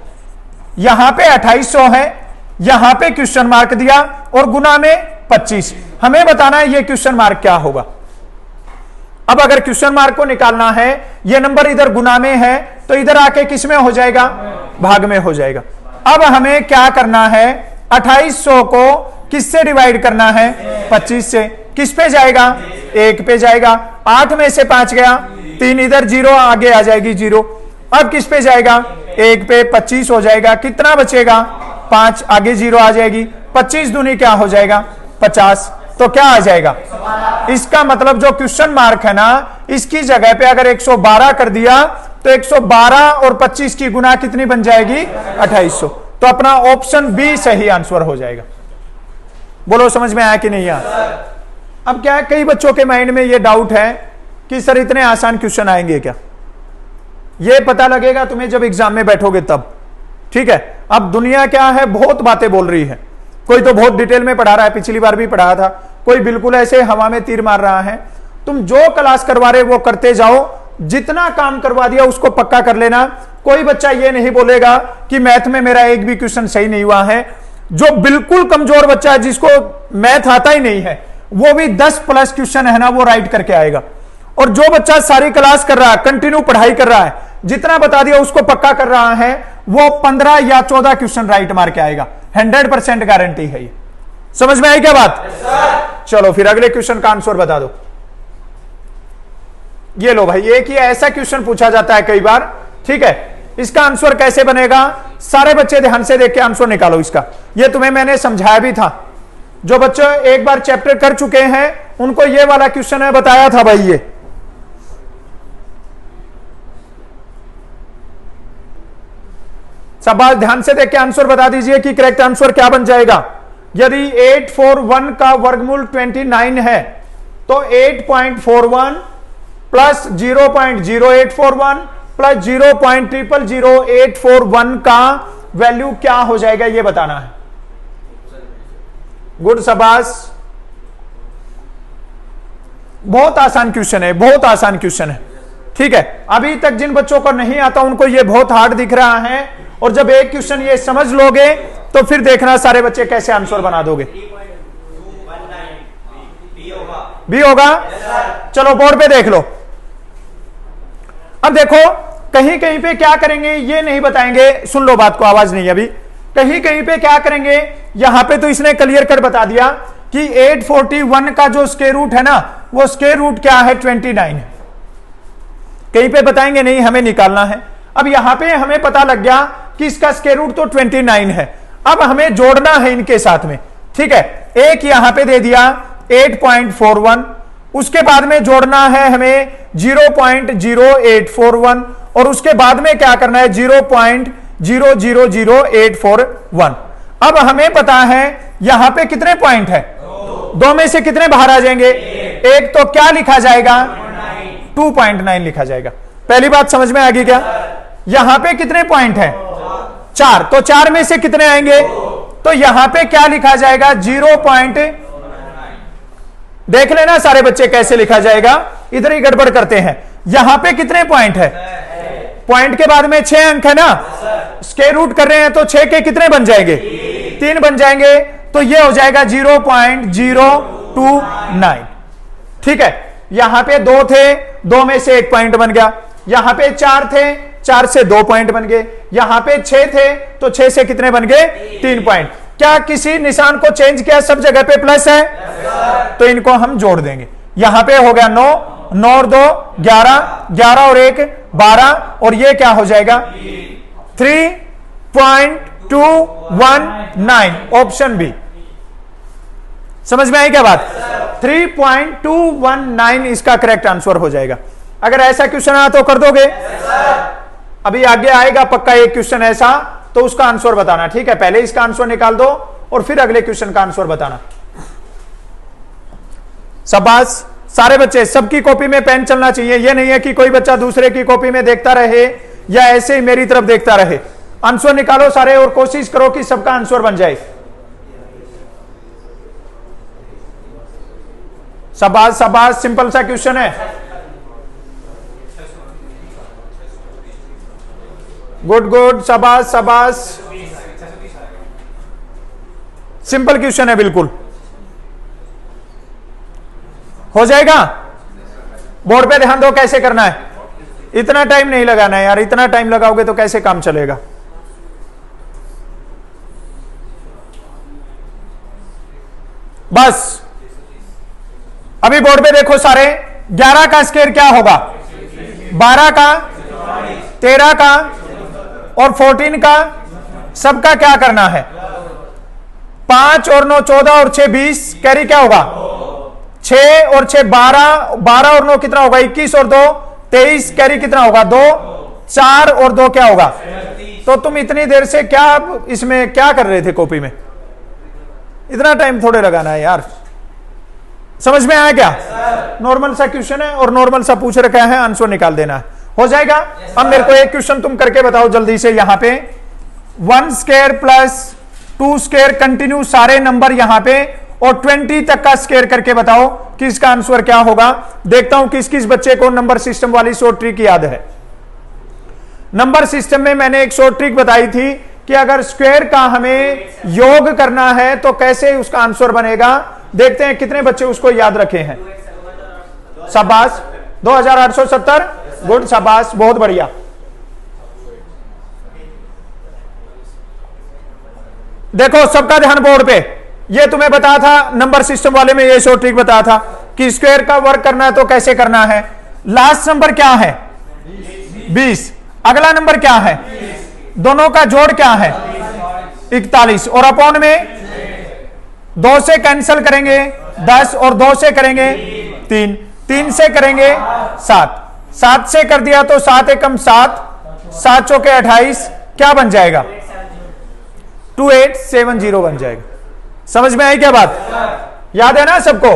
यहां पे 2800 है, यहां पे क्वेश्चन मार्क दिया और गुना में 25। हमें बताना है ये क्वेश्चन मार्क क्या होगा। अब अगर क्वेश्चन मार्क को निकालना है, ये नंबर इधर गुना में है तो इधर आके किस में हो जाएगा, भाग में हो जाएगा। अब हमें क्या करना है, 2800 को किससे डिवाइड करना है, 25 से। किस पे जाएगा, 1 पे जाएगा। 8 में से 5 गया, 3 इधर, 0 आगे आ जाएगी 0। अब किस पे जाएगा, 1 पे, 25 हो जाएगा। कितना बचेगा, 5 आगे 0 आ जाएगी। 25 दूनी क्या हो जाएगा, 50। तो क्या आ जाएगा, इसका मतलब जो क्वेश्चन मार्क है ना, इसकी जगह पे अगर 112 कर दिया तो 112 और 25 की गुना कितनी बन जाएगी, 2800। तो अपना ऑप्शन बी सही आंसर हो जाएगा। बोलो समझ में आया कि नहीं आया। अब क्या है, कई बच्चों के माइंड में ये डाउट है कि सर इतने आसान क्वेश्चन आएंगे क्या। ये पता लगेगा तुम्हें जब एग्जाम में बैठोगे तब, ठीक है। अब दुनिया क्या है, बहुत बातें बोल रही है। कोई तो बहुत डिटेल में पढ़ा रहा है, पिछली बार भी पढ़ाया था, कोई बिल्कुल ऐसे हवा में तीर मार रहा है। तुम जो क्लास करवा रहे वो करते जाओ, जितना काम करवा दिया उसको पक्का कर लेना। कोई बच्चा ये नहीं बोलेगा कि मैथ में मेरा एक भी क्वेश्चन सही नहीं हुआ है। जो बिल्कुल कमजोर बच्चा है, जिसको मैथ आता ही नहीं है, वो भी 10+ क्वेश्चन है ना वो राइट करके आएगा। और जो बच्चा सारी क्लास कर रहा है, कंटिन्यू पढ़ाई कर रहा है, जितना बता दिया उसको पक्का कर रहा है, वो 15 या 14 क्वेश्चन राइट मार के आएगा। 100% गारंटी है ये। समझ में आई क्या बात। चलो फिर अगले क्वेश्चन का आंसर बता दो। ये लो भाई, एक ही ऐसा क्वेश्चन पूछा जाता है कई बार, ठीक है। इसका आंसर कैसे बनेगा, सारे बच्चे ध्यान से देख के आंसर निकालो इसका। ये तुम्हें मैंने समझाया भी था। जो बच्चे एक बार चैप्टर कर चुके हैं उनको ये वाला क्वेश्चन है, बताया था भाई। ये सब बात ध्यान से देख के आंसर बता दीजिए कि करेक्ट आंसर क्या बन जाएगा। यदि 841 का वर्गमूल 29 है तो 8.41 प्लस 0.0841 प्लस 0.000841 का वैल्यू क्या हो जाएगा, ये बताना है। गुड, शाबाश। बहुत आसान क्वेश्चन है, बहुत आसान क्वेश्चन है, ठीक है। अभी तक जिन बच्चों को नहीं आता उनको ये बहुत हार्ड दिख रहा है, और जब एक क्वेश्चन ये समझ लोगे तो फिर देखना सारे बच्चे कैसे आंसर बना दोगे। बी होगा। चलो बोर्ड पे देख लो। अब देखो, कहीं कहीं पे क्या करेंगे ये नहीं बताएंगे, सुन लो बात को, आवाज नहीं अभी। कहीं कहीं पे क्या करेंगे, यहां पे तो इसने क्लियर कट बता दिया कि 841 का जो स्क्वायर रूट है ना, वो स्क्वायर रूट क्या है, 29 है। कहीं पे बताएंगे नहीं, हमें निकालना है। अब यहां पे हमें पता लग गया कि इसका स्क्वायर रूट तो 29 है। अब हमें जोड़ना है इनके साथ में, ठीक है। एक यहां पे दे दिया 8.41, उसके बाद में जोड़ना है हमें 0.0841, और उसके बाद में क्या करना है, 0.000841। अब हमें पता है यहां पे कितने पॉइंट है, दो में से कितने बाहर आ जाएंगे, एक। तो क्या लिखा जाएगा, 2.9 लिखा जाएगा। पहली बात समझ में आ गई क्या। यहां पे कितने पॉइंट है, 4, तो 4 में से कितने आएंगे, तो यहां पे क्या लिखा जाएगा, 0. देख लेना सारे बच्चे कैसे लिखा जाएगा, इधर ही गड़बड़ करते हैं। यहां पे कितने पॉइंट है, पॉइंट के बाद में 6 अंक है ना, स्क्वायर रूट कर रहे हैं तो 6 के कितने बन जाएंगे, 3 बन जाएंगे। तो ये हो जाएगा 0.029, ठीक है। यहां पे 2 थे, 2 में से 1 पॉइंट बन गया। यहां पे 4 थे, 4 से 2 पॉइंट बन गए। यहां पे 6 थे तो 6 से कितने बन गए, 3 पॉइंट। क्या किसी निशान को चेंज किया, सब जगह पे प्लस है, तो इनको हम जोड़ देंगे। यहां पे हो गया 9, 9 और 2 11, 11 और 1 12, और ये क्या हो जाएगा, 3.219, ऑप्शन बी। समझ में आई क्या बात, 3.219 इसका करेक्ट आंसर हो जाएगा। अगर ऐसा क्वेश्चन आया तो कर दोगे। अभी आगे आएगा पक्का एक क्वेश्चन ऐसा, तो उसका आंसर बताना, ठीक है। पहले इसका आंसर निकाल दो और फिर अगले क्वेश्चन का आंसर बताना। शाबाश, सारे बच्चे, सबकी कॉपी में पेन चलना चाहिए। यह नहीं है कि कोई बच्चा दूसरे की कॉपी में देखता रहे या ऐसे ही मेरी तरफ देखता रहे। आंसर निकालो सारे और कोशिश करो कि सबका आंसर बन जाए। शाबाश शाबाश, सिंपल सा क्वेश्चन है। गुड गुड, शाबाश शाबाश, सिंपल क्वेश्चन है बिल्कुल। हो जाएगा? बोर्ड पे ध्यान दो कैसे करना है। इतना टाइम नहीं लगाना है यार, इतना टाइम लगाओगे तो कैसे काम चलेगा। बस अभी बोर्ड पे देखो सारे, 11 का स्क्वायर क्या होगा? 12 का, 13 का और 14 का, सबका क्या करना है? 5 और 9 14 और 6 20, कैरी क्या होगा? 6 और 6 12, 12 और 9 कितना होगा? 21 और 2 23, कैरी कितना होगा? 2, 4 और 2 क्या होगा? तो तुम इतनी देर से क्या इसमें क्या कर रहे थे कॉपी में? इतना टाइम थोड़े लगाना है यार। समझ में आया क्या? नॉर्मल सा क्वेश्चन है और नॉर्मल सा पूछ रखा है, आंसर निकाल देना है, हो जाएगा। अब मेरे को एक क्वेश्चन तुम करके बताओ जल्दी से। यहां पे 1 स्क्वायर प्लस 2 स्क्वायर कंटिन्यू सारे नंबर यहां पे, और 20 तक का स्क्वायर करके बताओ कि इसका आंसर क्या होगा। देखता हूं किस किस बच्चे को नंबर सिस्टम वाली शॉर्ट ट्रिक याद है। नंबर सिस्टम में मैंने एक शॉर्ट ट्रिक बताई थी कि अगर स्क्वायर का हमें योग करना है तो कैसे उसका आंसर बनेगा। देखते हैं कितने बच्चे उसको याद रखे हैं। शाबाश, 2870, गुड, शाबाश, बहुत बढ़िया। देखो सबका ध्यान बोर्ड पे, ये तुम्हें बताया था नंबर सिस्टम वाले में, ये शॉर्ट ट्रिक बताया था कि स्क्वायर का वर्क करना है तो कैसे करना है। लास्ट नंबर क्या है? 20। अगला नंबर क्या है? दोनों का जोड़ क्या है? 41, और अपॉन में 2 से कैंसिल करेंगे 10, और 2 से करेंगे 3, 3 से करेंगे 7, 7 से कर दिया तो 7 एकम 7, 7 चौके 28, क्या बन जाएगा? 2870 बन जाएगा। समझ में आई क्या बात? याद है ना सबको?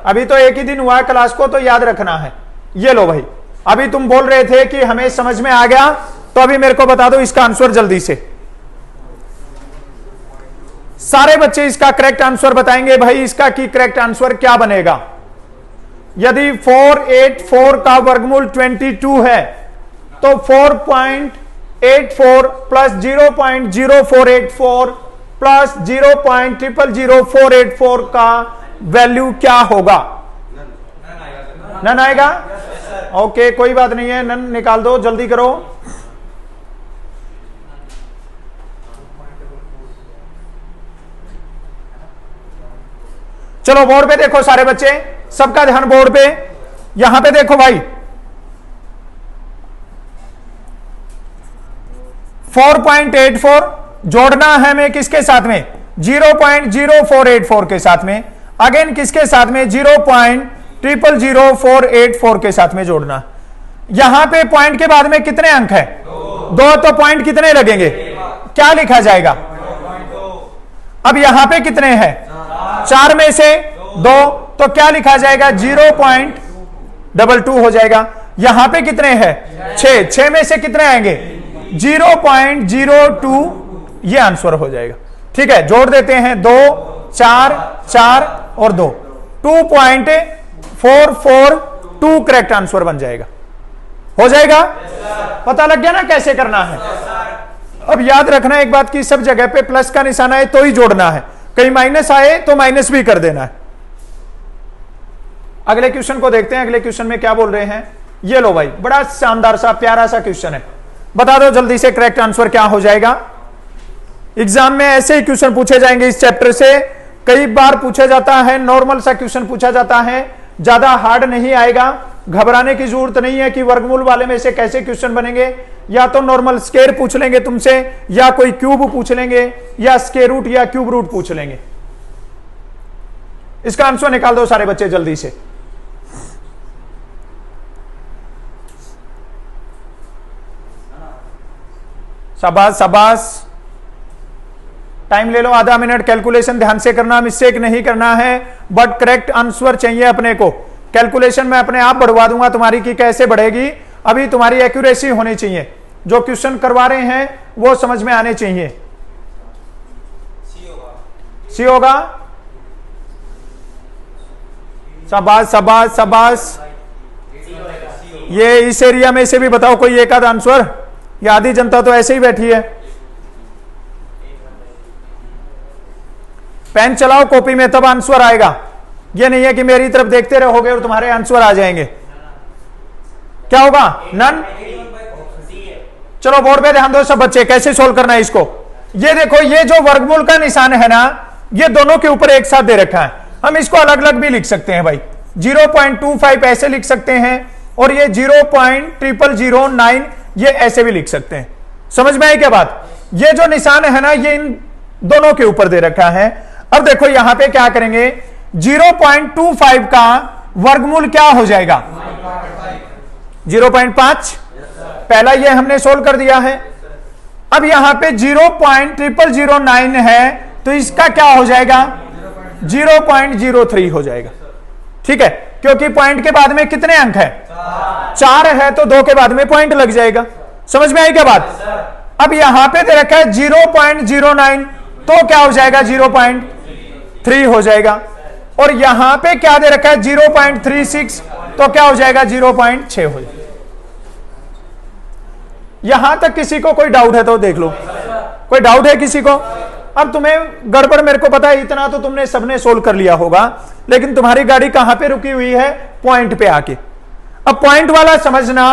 अभी तो एक ही दिन हुआ है क्लास को, तो याद रखना है। ये लो भाई, अभी तुम बोल रहे थे कि हमें समझ में आ गया, तो अभी मेरे को बता दो इसका आंसर जल्दी से। सारे बच्चे इसका करेक्ट आंसर बताएंगे। भाई इसका की करेक्ट आंसर क्या बनेगा? यदि 484 का वर्गमूल 22 है तो 4.84 प्लस 0.0484 प्लस 0.000484 का वैल्यू क्या होगा? नन आएगा? ओके, कोई बात नहीं है, नन निकाल दो, जल्दी करो। चलो बोर्ड पे देखो सारे बच्चे, सबका ध्यान बोर्ड पे। यहां पे देखो भाई, 4.84 जोड़ना है हमें किसके साथ में? 0.0484 के साथ में। अगेन किसके साथ में? 0.000484 के साथ में जोड़ना। यहां पे पॉइंट के बाद में कितने अंक है? 2, तो पॉइंट कितने लगेंगे? क्या लिखा जाएगा? अब यहां पे कितने हैं? 4 में से 2, तो क्या लिखा जाएगा? 0.22 हो जाएगा। यहां पे कितने हैं? 6, 6 में से कितने आएंगे? 0.02, ये आंसर हो जाएगा। ठीक है, जोड़ देते हैं 2, 4, 4 और 2, 2.442 करेक्ट आंसर बन जाएगा। हो जाएगा? पता लग गया ना कैसे करना है? अब याद रखना एक बात की, सब जगह पे प्लस का निशान आए तो ही जोड़ना है, कहीं माइनस आए तो माइनस भी कर देना है। अगले क्वेश्चन को देखते हैं। अगले क्वेश्चन में क्या बोल रहे हैं? ये लो भाई, बड़ा शानदार सा प्यारा सा क्वेश्चन है, बता दो जल्दी से करेक्ट आंसर क्या हो जाएगा। एग्जाम में ऐसे ही क्वेश्चन पूछे जाएंगे इस चैप्टर से, कई बार पूछा जाता है, नॉर्मल सा क्वेश्चन पूछा जाता है, ज्यादा हार्ड नहीं आएगा। घबराने की जरूरत नहीं है कि वर्गमूल वाले में से कैसे क्वेश्चन बनेंगे। या तो नॉर्मल स्क्वायर पूछ लेंगे तुमसे, या कोई क्यूब पूछ लेंगे, या स्क्वायर रूट या क्यूब रूट पूछ लेंगे। इसका आंसर निकाल दो सारे बच्चे जल्दी से। शाबाश शाबाश, टाइम ले लो, आधा मिनट। कैलकुलेशन ध्यान से करना, मिस्टेक नहीं करना है, बट करेक्ट आंसर चाहिए अपने को। कैलकुलेशन मैं अपने आप बढ़वा दूंगा तुम्हारी की कैसे बढ़ेगी, अभी तुम्हारी एक्यूरेसी होनी चाहिए। जो क्वेश्चन करवा रहे हैं वो समझ में आने चाहिए। सी होगा? शाबाश शाबाश शाबाश। ये इस एरिया में से भी बताओ कोई एक आध आंसर, या आधी जनता तो ऐसे ही बैठी है। पेन चलाओ कॉपी में, तब आंसर आएगा। ये नहीं है कि मेरी तरफ देखते रहोगे और तुम्हारे आंसर आ जाएंगे। क्या होगा? नन। चलो बोर्ड पे ध्यान दो सब बच्चे, कैसे सोल्व करना है इसको। ये देखो, ये जो वर्गमूल का निशान है ना, ये दोनों के ऊपर एक साथ दे रखा है। हम इसको अलग अलग भी लिख सकते हैं भाई, 0.25 ऐसे लिख सकते हैं, और ये 0.0009 ये ऐसे भी लिख सकते हैं। समझ में आई क्या बात? ये जो निशान है ना, ये इन दोनों के ऊपर दे रखा है। अब देखो यहां पे क्या करेंगे, 0.25 का वर्गमूल क्या हो जाएगा? 0.5। पहला ये हमने सोल्व कर दिया है। अब यहां पे 0.0009 है, तो इसका क्या हो जाएगा? 0.03 हो जाएगा। ठीक है, क्योंकि पॉइंट के बाद में कितने अंक है? 4 है, तो 2 के बाद में पॉइंट लग जाएगा। समझ में आई क्या बात? अब यहां पे दे रखा है 0.09, तो क्या हो जाएगा? 0.3 हो जाएगा। और यहां पे क्या दे रखा है? 0.36, तो क्या हो जाएगा? 0.6 हो जाएगा। यहां तक किसी को कोई डाउट है तो देख लो। कोई डाउट है किसी को? अब तुम्हें गड़बड़, मेरे को पता है इतना तो तुमने सबने सोल्व कर लिया होगा, लेकिन तुम्हारी गाड़ी कहां पे रुकी हुई है? पॉइंट पे आके। अब पॉइंट वाला समझना,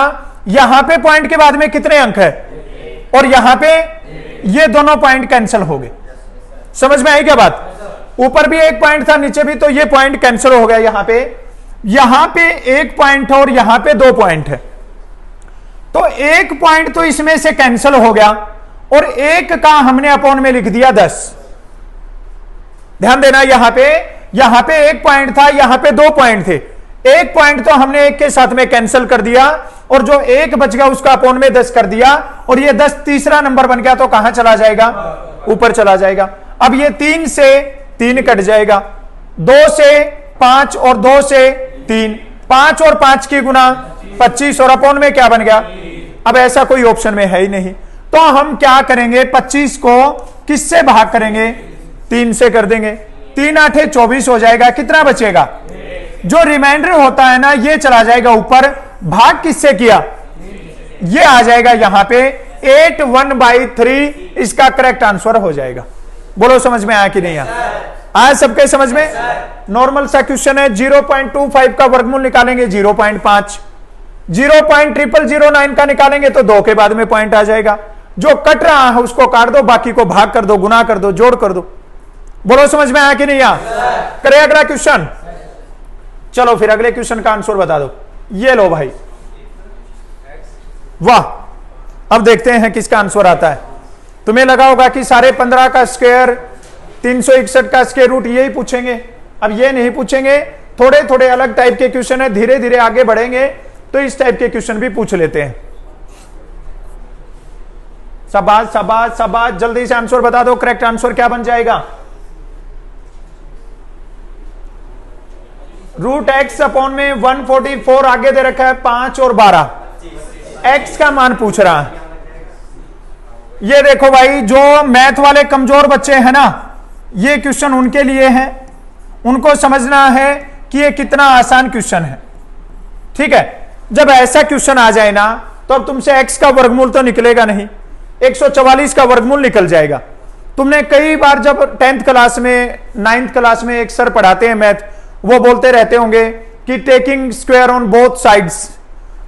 यहां पे पॉइंट के बाद में कितने अंक है, और यहां पे ये दोनों पॉइंट कैंसिल हो गए। समझ में आई क्या बात? ऊपर भी एक पॉइंट था, नीचे भी, तो ये पॉइंट कैंसिल हो गया। यहां पे एक पॉइंट है और यहां पे 2 पॉइंट है, तो एक पॉइंट तो इसमें से कैंसिल हो गया, और एक का हमने अपॉन में लिख दिया 10। ध्यान देना, यहां पे एक पॉइंट था, यहां पे 2 पॉइंट थे। एक पॉइंट तो हमने एक के साथ में कैंसिल कर दिया, और जो एक बच गया उसका अपॉन में 10 कर दिया, और ये 10 तीसरा नंबर बन गया, तो कहां चला जाएगा? ऊपर चला जाएगा। अब ये 3 से 3 कट जाएगा, 2 से 5 और 2 से 3, 5 और 5 की गुना 25, और अपॉन में क्या बन गया? अब ऐसा कोई ऑप्शन में है ही नहीं, तो हम क्या करेंगे? 25 को किससे भाग करेंगे? 3 से कर देंगे। 3 8 24 हो जाएगा। कितना बचेगा? जो रिमाइंडर होता है ना, ये चला जाएगा ऊपर। भाग किससे किया? ये आ जाएगा यहां पे 8/1/3, इसका करेक्ट आंसर हो जाएगा। बोलो समझ में आया कि नहीं आया? आया सबके समझ में? नॉर्मल सा क्वेश्चन है। 0.25 का वर्गमूल निकालेंगे 0.5, 0.0009 का निकालेंगे तो 2 के बाद में पॉइंट आ जाएगा। जो कट रहा है उसको काट दो, बाकी को भाग कर दो, गुना कर दो, जोड़ कर दो। बोलो समझ में आया कि नहीं आया? करे अगला क्वेश्चन। चलो फिर अगले क्वेश्चन का आंसर बता दो। ये लो भाई, वाह। अब देखते हैं किसका आंसर आता है। तुम्हें लगा होगा कि सारे 15 का स्क्वायर, 361 का स्क्वायर रूट यही पूछेंगे। अब ये नहीं पूछेंगे, थोड़े थोड़े अलग टाइप के क्वेश्चन है। धीरे धीरे आगे बढ़ेंगे तो इस टाइप के क्वेश्चन भी पूछ लेते हैं। शाबाश शाबाश शाबाश, जल्दी से आंसर बता दो। करेक्ट आंसर क्या बन जाएगा? रूट एक्स अपॉन में 144 आगे दे रखा है 5 और 12, एक्स का मान पूछ रहा है। ये देखो भाई, जो मैथ वाले कमजोर बच्चे हैं ना, ये क्वेश्चन उनके लिए है। उनको समझना है कि ये कितना आसान क्वेश्चन है। ठीक है, जब ऐसा क्वेश्चन आ जाए ना, तो अब तुमसे एक्स का वर्गमूल तो निकलेगा नहीं, 144 का वर्गमूल निकल जाएगा। तुमने कई बार जब 10th क्लास में, 9th क्लास में एक सर पढ़ाते हैं मैथ, वो बोलते रहते होंगे कि taking square on both sides,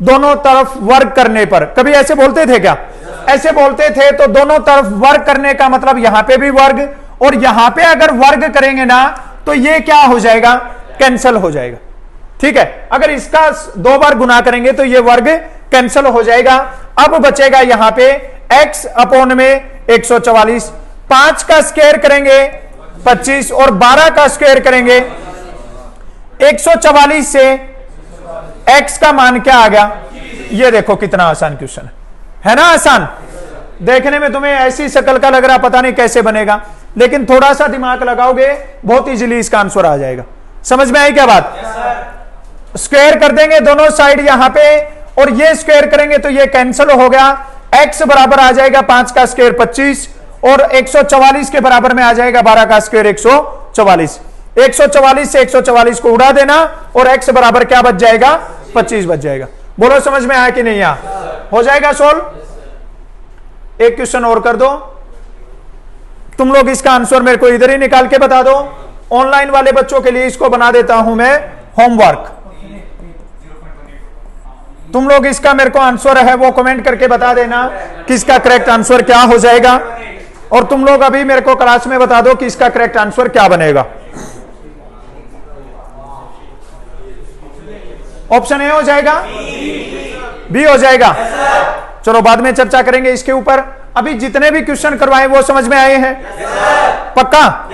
दोनों तरफ वर्ग करने पर। कभी ऐसे बोलते थे क्या? ऐसे बोलते थे। तो दोनों तरफ वर्ग करने का मतलब यहां पे भी वर्ग, और यहां पे अगर वर्ग करेंगे ना तो ये क्या हो जाएगा? कैंसल हो जाएगा। ठीक है, अगर इसका 2 बार गुना करेंगे तो ये वर्ग कैंसल हो जाएगा। अब बचेगा यहां पे x अपॉन में 144, 5 का स्क्वायर करेंगे 25 और 12 का स्क्वायर करेंगे 144 से x का मान क्या आ गया? ये देखो कितना आसान क्वेश्चन है ना? आसान देखने में तुम्हें ऐसी शक्ल का लग रहा, पता नहीं कैसे बनेगा, लेकिन थोड़ा सा दिमाग लगाओगे बहुत इजीली इसका आंसर आ जाएगा। समझ में आई क्या बात? स्क्वायर कर देंगे दोनों साइड यहां पे, और ये स्क्वायर करेंगे तो ये कैंसिल हो गया। x बराबर आ जाएगा 5 का स्क्वायर 25, और 144 के बराबर में आ जाएगा 12 का स्क्वायर 144। 144 से 144 को उड़ा देना, और x बराबर क्या बच जाएगा? 25 बच जाएगा। बोलो समझ में आया कि नहीं आया? हो जाएगा सोल्व। एक क्वेश्चन और कर दो। तुम लोग इसका आंसर मेरे को इधर ही निकाल के बता दो। ऑनलाइन वाले बच्चों के लिए इसको बना देता हूं मैं होमवर्क। तुम लोग इसका मेरे को आंसर है वो कमेंट करके बता देना कि इसका करेक्ट आंसर क्या हो जाएगा, और तुम लोग अभी मेरे को क्लास में बता दो कि इसका करेक्ट आंसर क्या बनेगा। ऑप्शन ए हो जाएगा, बी हो जाएगा। चलो बाद में चर्चा करेंगे इसके ऊपर। अभी जितने भी क्वेश्चन करवाए वो समझ में आए हैं? पक्का?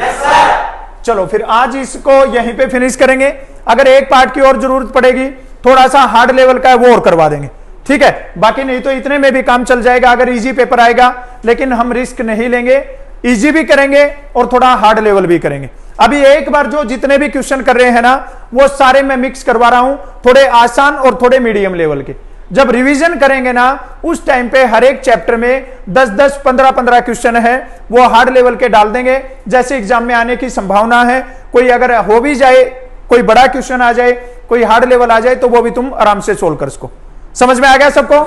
चलो फिर आज इसको यहीं पे फिनिश करेंगे। अगर एक पार्ट की और जरूरत पड़ेगी, थोड़ा सा हार्ड लेवल का है, वो और करवा देंगे, ठीक है? बाकी नहीं तो इतने में भी काम चल जाएगा अगर इजी पेपर आएगा, लेकिन हम रिस्क नहीं लेंगे, इजी भी करेंगे और थोड़ा हार्ड लेवल भी करेंगे। अभी एक बार जो जितने भी क्वेश्चन कर रहे हैं ना, वो सारे मैं मिक्स करवा रहा हूं, थोड़े आसान और थोड़े मीडियम लेवल के। जब रिवीजन करेंगे ना, उस टाइम पे हर एक चैप्टर में 10-10, 15-15 क्वेश्चन है, वो हार्ड लेवल के डाल देंगे। जैसे एग्जाम में आने की संभावना है, कोई अगर हो भी जाए, कोई बड़ा क्वेश्चन आ जाए, कोई हार्ड लेवल आ जाए, तो वो भी तुम आराम से सोल्व कर सको। समझ में आ गया सबको?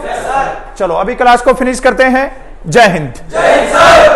चलो अभी क्लास को फिनिश करते हैं। जय हिंद।